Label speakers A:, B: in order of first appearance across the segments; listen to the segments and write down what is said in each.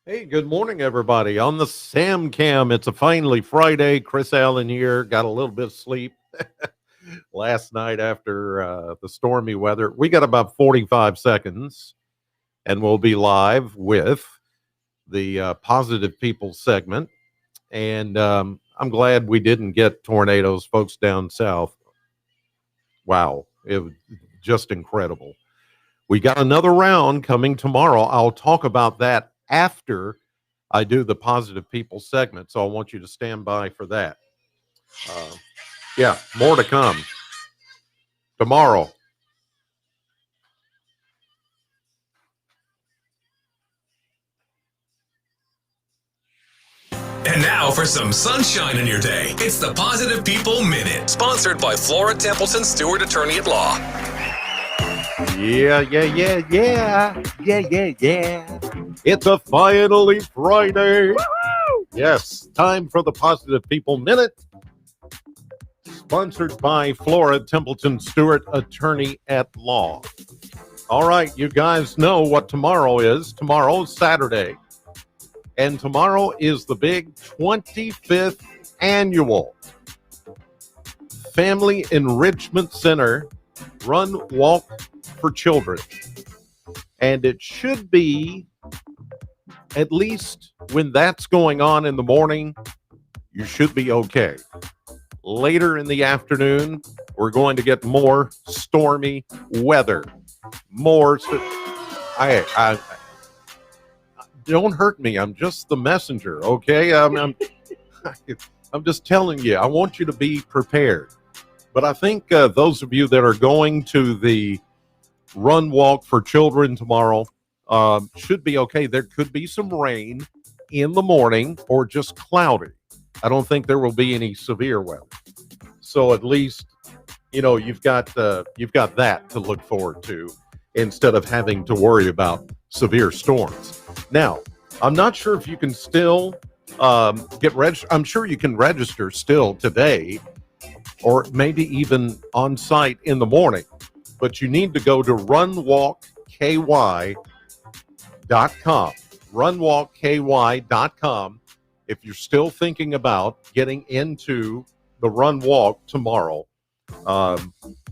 A: Hey, good morning, everybody. On the Sam Cam, it's a finally Friday. Chris Allen here. Got a little bit of sleep last night after the stormy weather. We got about 45 seconds, and we'll be live with the Positive People segment. And I'm glad we didn't get tornadoes, folks down south. Wow, it was just incredible. We got another round coming tomorrow. I'll talk about that after I do the Positive People segment, so I want you to stand by for that. Uh, yeah, more to come tomorrow.
B: And now for some sunshine in your day. It's the Positive People Minute, sponsored by Flora, Templeton, Stuart, Attorney at Law.
A: Yeah. It's a finally Friday. Woo-hoo! Yes, time for the Positive People Minute, sponsored by Flora, Templeton, Stuart, Attorney at Law. All right, you guys know what tomorrow is. Tomorrow is Saturday. And tomorrow is the big 25th annual Family Enrichment Center Run Walk for Children. And it should be, at least when that's going on in the morning, you should be okay. Later in the afternoon, we're going to get more stormy weather. I don't hurt me. I'm just the messenger, okay? I'm just telling you. I want you to be prepared. But I think those of you that are going to the Run Walk for Children tomorrow should be okay. There could be some rain in the morning or just cloudy. I don't think there will be any severe weather. So at least, you've got that to look forward to instead of having to worry about severe storms. Now, I'm not sure if you can still get registered. I'm sure you can register still today or maybe even on site in the morning. But you need to go to runwalkky.com. Runwalkky.com if you're still thinking about getting into the Run Walk tomorrow,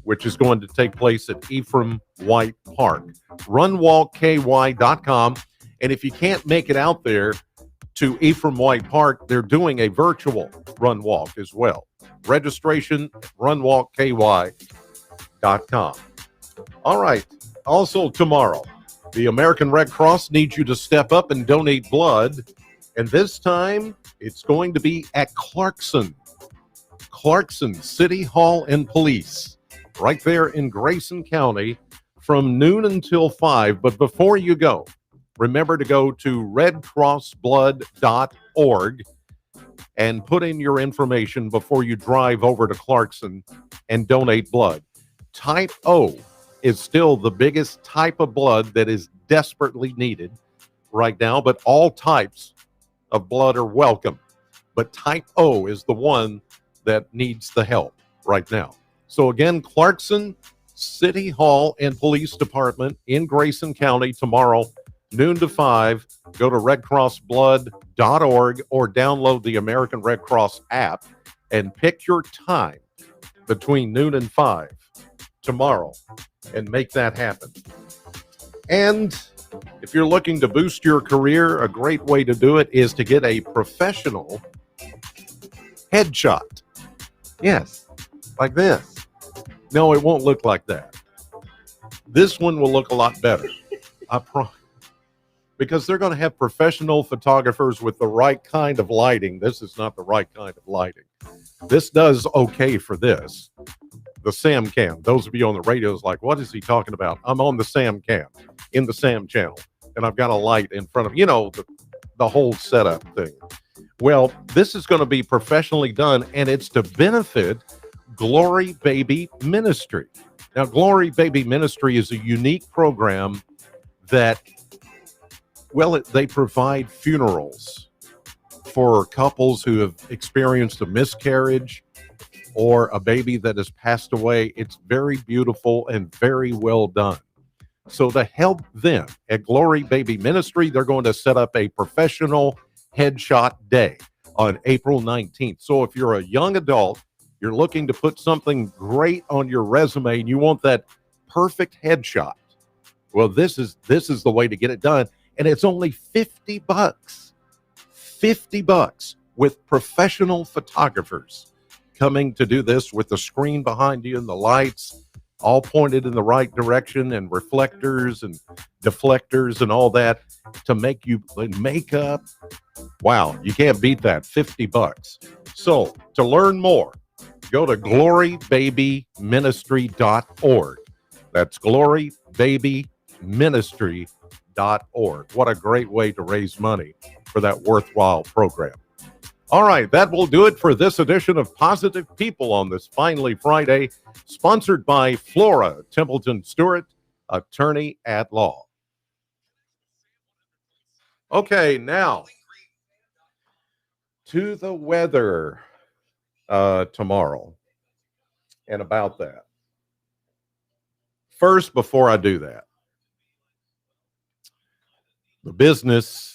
A: which is going to take place at Ephraim White Park. Runwalkky.com. And if you can't make it out there to Ephraim White Park, they're doing a virtual run walk as well. Registration at runwalkky.com. All right. Also tomorrow, the American Red Cross needs you to step up and donate blood. And this time, it's going to be at Clarkson City Hall and Police, right there in Grayson County, from noon until 5. But before you go, remember to go to redcrossblood.org and put in your information before you drive over to Clarkson and donate blood. Type O is still the biggest type of blood that is desperately needed right now, but all types of blood are welcome. But type O is the one that needs the help right now. So again, Clarkson City Hall and Police Department in Grayson County tomorrow, noon to 5. Go to redcrossblood.org or download the American Red Cross app and pick your time between noon and 5 tomorrow and make that happen. And if you're looking to boost your career, a great way to do it is to get a professional headshot. Yes, like this. No, it won't look like that. This one will look a lot better. I promise. Because they're going to have professional photographers with the right kind of lighting. This is not the right kind of lighting. This does okay for this. The Sam Cam. Those of you on the radio is like, what is he talking about? I'm on the Sam Cam, in the Sam channel. And I've got a light in front of, the whole setup thing. Well, this is going to be professionally done, and it's to benefit Glory Baby Ministry. Now, Glory Baby Ministry is a unique program that, they provide funerals for couples who have experienced a miscarriage or a baby that has passed away. It's very beautiful and very well done. So to help them at Glory Baby Ministry, they're going to set up a professional headshot day on April 19th. So if you're a young adult, you're looking to put something great on your resume and you want that perfect headshot, well, this is the way to get it done. And it's only $50. $50 with professional photographers coming to do this with the screen behind you and the lights all pointed in the right direction and reflectors and deflectors and all that to make you makeup. Wow, you can't beat that. $50. So to learn more, go to glorybabyministry.org. That's glorybabyministry.org. What a great way to raise money for that worthwhile program. All right, that will do it for this edition of Positive People on this finally Friday, sponsored by Flora, Templeton, Stuart, attorney at law. Okay, now to the weather tomorrow and about that. First, before I do that, the business,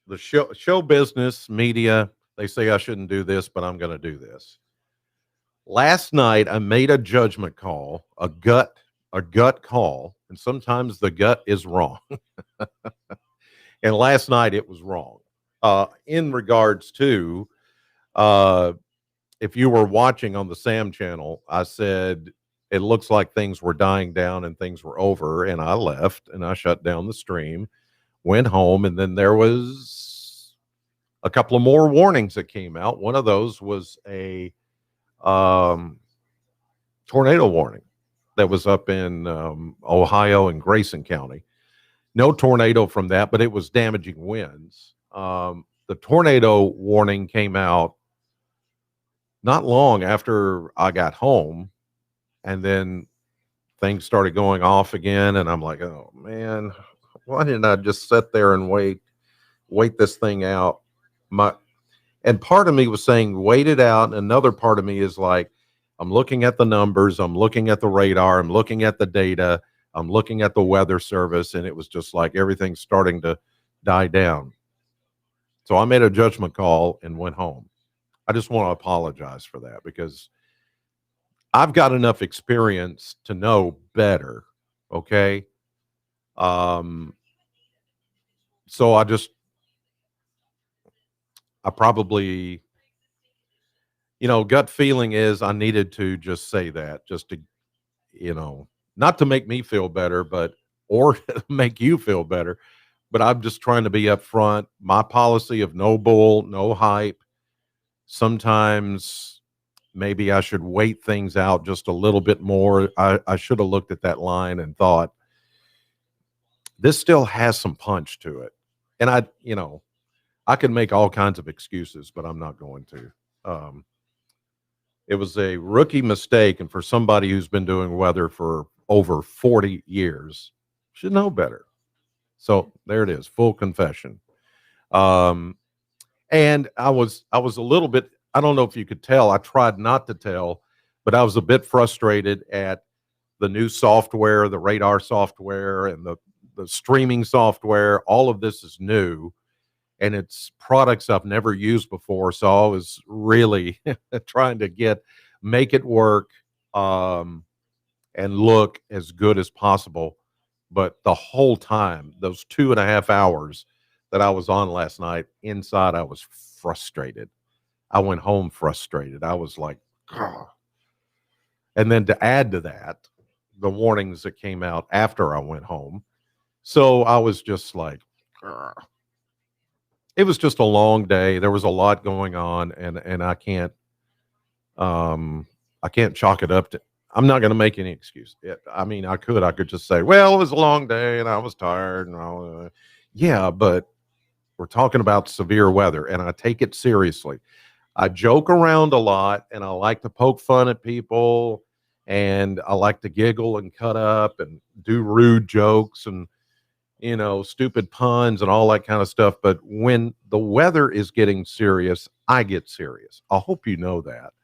A: the show business, media, they say I shouldn't do this, but I'm going to do this. Last night, I made a judgment call, a gut call, and sometimes the gut is wrong. And last night it was wrong. In regards to, if you were watching on the Sam channel, I said it looks like things were dying down and things were over, and I left and I shut down the stream, went home, and then there was a couple of more warnings that came out. One of those was a tornado warning that was up in Ohio and Grayson County. No tornado from that, but it was damaging winds. The tornado warning came out not long after I got home, and then things started going off again, and I'm like, oh man, why didn't I just sit there and wait this thing out? And part of me was saying wait it out, and another part of me is like, I'm looking at the numbers, I'm looking at the radar, I'm looking at the data, I'm looking at the weather service, and it was just like everything's starting to die down. So I made a judgment call and went home. I just want to apologize for that because I've got enough experience to know better. Okay. So I probably, gut feeling is I needed to just say that just to, not to make me feel better, or make you feel better, but I'm just trying to be upfront. My policy of no bull, no hype. Sometimes maybe I should wait things out just a little bit more. I should have looked at that line and thought, this still has some punch to it. And I could make all kinds of excuses, but I'm not going to. It was a rookie mistake. And for somebody who's been doing weather for over 40 years, should know better. So there it is, full confession. And I was a little bit, I don't know if you could tell, I tried not to tell, but I was a bit frustrated at the new software, the radar software and the streaming software. All of this is new and it's products I've never used before. So I was really trying to make it work and look as good as possible. But the whole time, those 2.5 hours that I was on last night, inside I was frustrated. I went home frustrated. I was like, "Ugh." And then to add to that, the warnings that came out after I went home. So I was just like, "Ugh." It was just a long day. There was a lot going on, and I can't chalk it up to. I'm not going to make any excuse. I mean, I could just say, well, it was a long day and I was tired and all. Yeah, but we're talking about severe weather and I take it seriously. I joke around a lot and I like to poke fun at people and I like to giggle and cut up and do rude jokes and, stupid puns and all that kind of stuff. But when the weather is getting serious, I get serious. I hope you know that.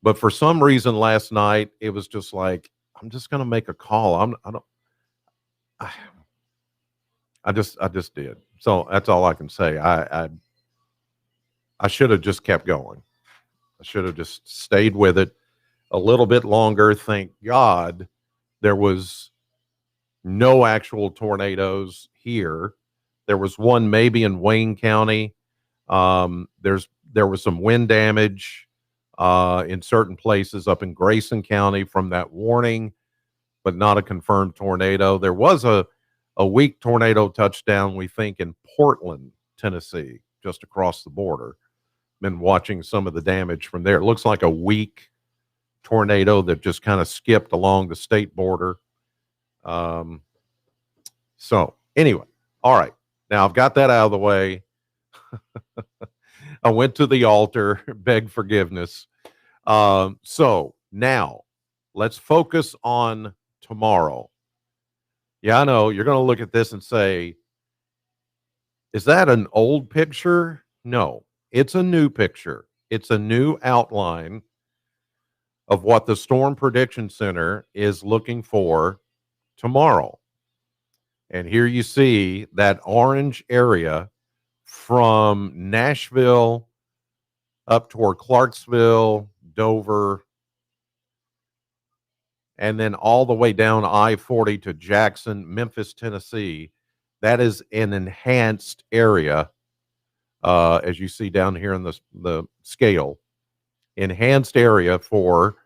A: But for some reason last night, it was just like, I'm just going to make a call. I don't, I, I just did. So that's all I can say. I should have just kept going. I should have just stayed with it a little bit longer. Thank God there was no actual tornadoes here. There was one maybe in Wayne County. There was some wind damage in certain places up in Grayson County from that warning, but not a confirmed tornado. There was a weak tornado touchdown, we think, in Portland, Tennessee, just across the border. Been watching some of the damage from there. It looks like a weak tornado that just kind of skipped along the state border. So anyway, all right. Now I've got that out of the way. I went to the altar, begged forgiveness. So now let's focus on tomorrow. Yeah, I know you're going to look at this and say, is that an old picture? No, it's a new picture. It's a new outline of what the Storm Prediction Center is looking for tomorrow. And here you see that orange area from Nashville up toward Clarksville, Dover, and then all the way down I-40 to Jackson, Memphis, Tennessee. That is an enhanced area, as you see down here in the scale. Enhanced area for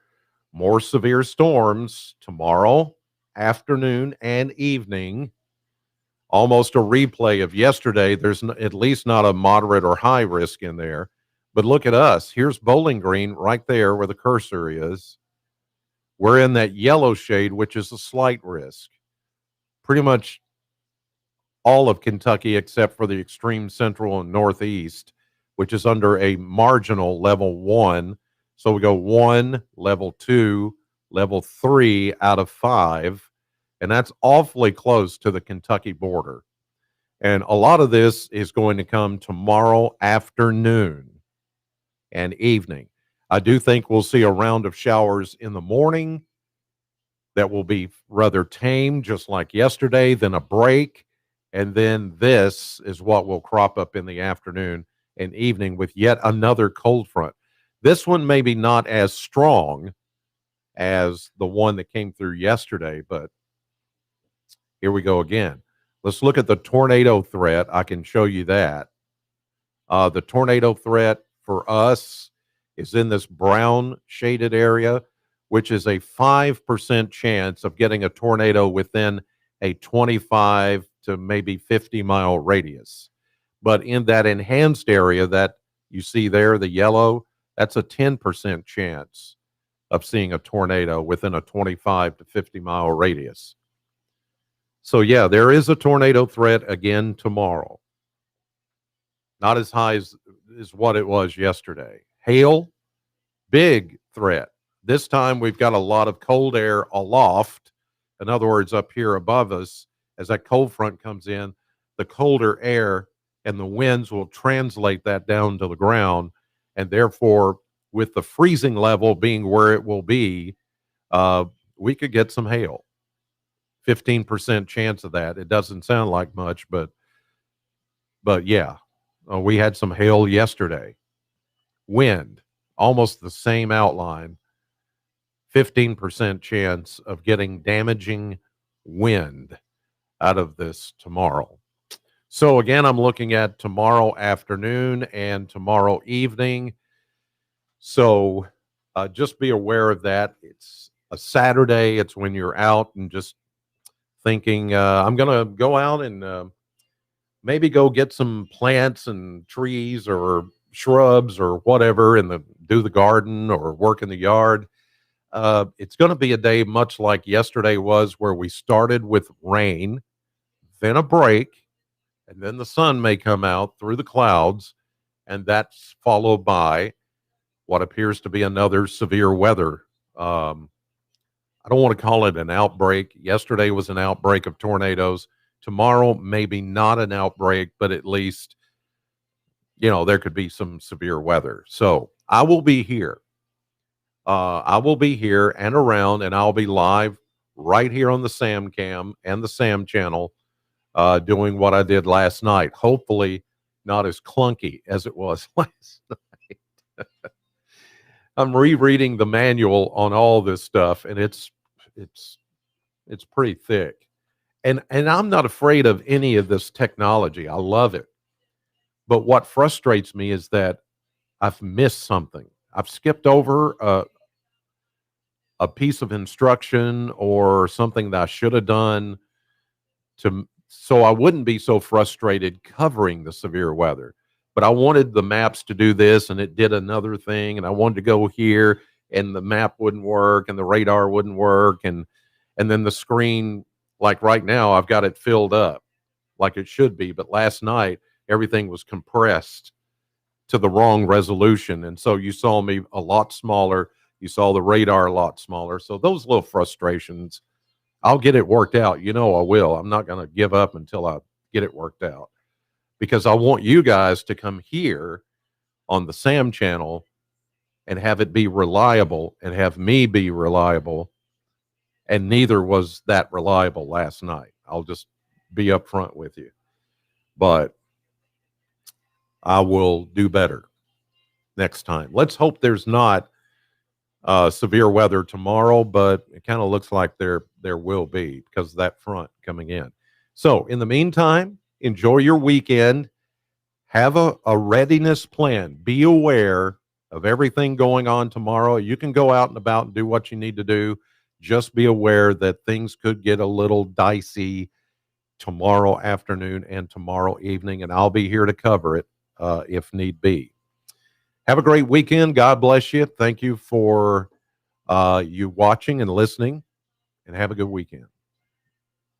A: more severe storms tomorrow afternoon and evening. Almost a replay of yesterday. There's at least not a moderate or high risk in there. But look at us. Here's Bowling Green right there where the cursor is. We're in that yellow shade, which is a slight risk. Pretty much all of Kentucky except for the extreme central and northeast, which is under a marginal level 1. So we go 1, level 2, level 3 out of 5. And that's awfully close to the Kentucky border. And a lot of this is going to come tomorrow afternoon and evening. I do think we'll see a round of showers in the morning that will be rather tame, just like yesterday, then a break. And then this is what will crop up in the afternoon and evening with yet another cold front. This one maybe not as strong as the one that came through yesterday, but here we go again. Let's look at the tornado threat. I can show you that. The tornado threat for us is in this brown shaded area, which is a 5% chance of getting a tornado within a 25 to maybe 50-mile radius. But in that enhanced area that you see there, the yellow, that's a 10% chance of seeing a tornado within a 25 to 50-mile radius. So, yeah, there is a tornado threat again tomorrow. Not as high as what it was yesterday. Hail, big threat. This time we've got a lot of cold air aloft. In other words, up here above us, as that cold front comes in, the colder air and the winds will translate that down to the ground. And therefore, with the freezing level being where it will be, we could get some hail. 15% chance of that. It doesn't sound like much, but yeah, we had some hail yesterday. Wind, almost the same outline. 15% chance of getting damaging wind out of this tomorrow. So again, I'm looking at tomorrow afternoon and tomorrow evening. So just be aware of that. It's a Saturday. It's when you're out and just thinking, I'm going to go out and maybe go get some plants and trees or shrubs or whatever and do the garden or work in the yard. It's going to be a day much like yesterday was, where we started with rain, then a break, and then the sun may come out through the clouds, and that's followed by what appears to be another severe weather. I don't want to call it an outbreak. Yesterday was an outbreak of tornadoes. Tomorrow, maybe not an outbreak, but at least, there could be some severe weather. So I will be here. I will be here and around, and I'll be live right here on the Sam Cam and the Sam channel, doing what I did last night. Hopefully, not as clunky as it was last night. I'm rereading the manual on all this stuff, and it's it's pretty thick. And I'm not afraid of any of this technology. I love it. But what frustrates me is that I've missed something. I've skipped over a piece of instruction or something that I should have done to so I wouldn't be so frustrated covering the severe weather. But I wanted the maps to do this and it did another thing, and I wanted to go here and the map wouldn't work and the radar wouldn't work, and then the screen, like right now I've got it filled up like it should be, but last night everything was compressed to the wrong resolution, and so you saw me a lot smaller. You saw the radar a lot smaller. So those little frustrations, I'll get it worked out. You know I will. I'm not going to give up until I get it worked out, because I want you guys to come here on the Sam channel and have it be reliable and have me be reliable. And neither was that reliable last night. I'll just be upfront with you. But I will do better next time. Let's hope there's not severe weather tomorrow, but it kind of looks like there will be because of that front coming in. So in the meantime, enjoy your weekend. Have a readiness plan. Be aware of everything going on tomorrow. You can go out and about and do what you need to do. Just be aware that things could get a little dicey tomorrow afternoon and tomorrow evening, and I'll be here to cover it if need be. Have a great weekend. God bless you. Thank you for you watching and listening, and have a good weekend.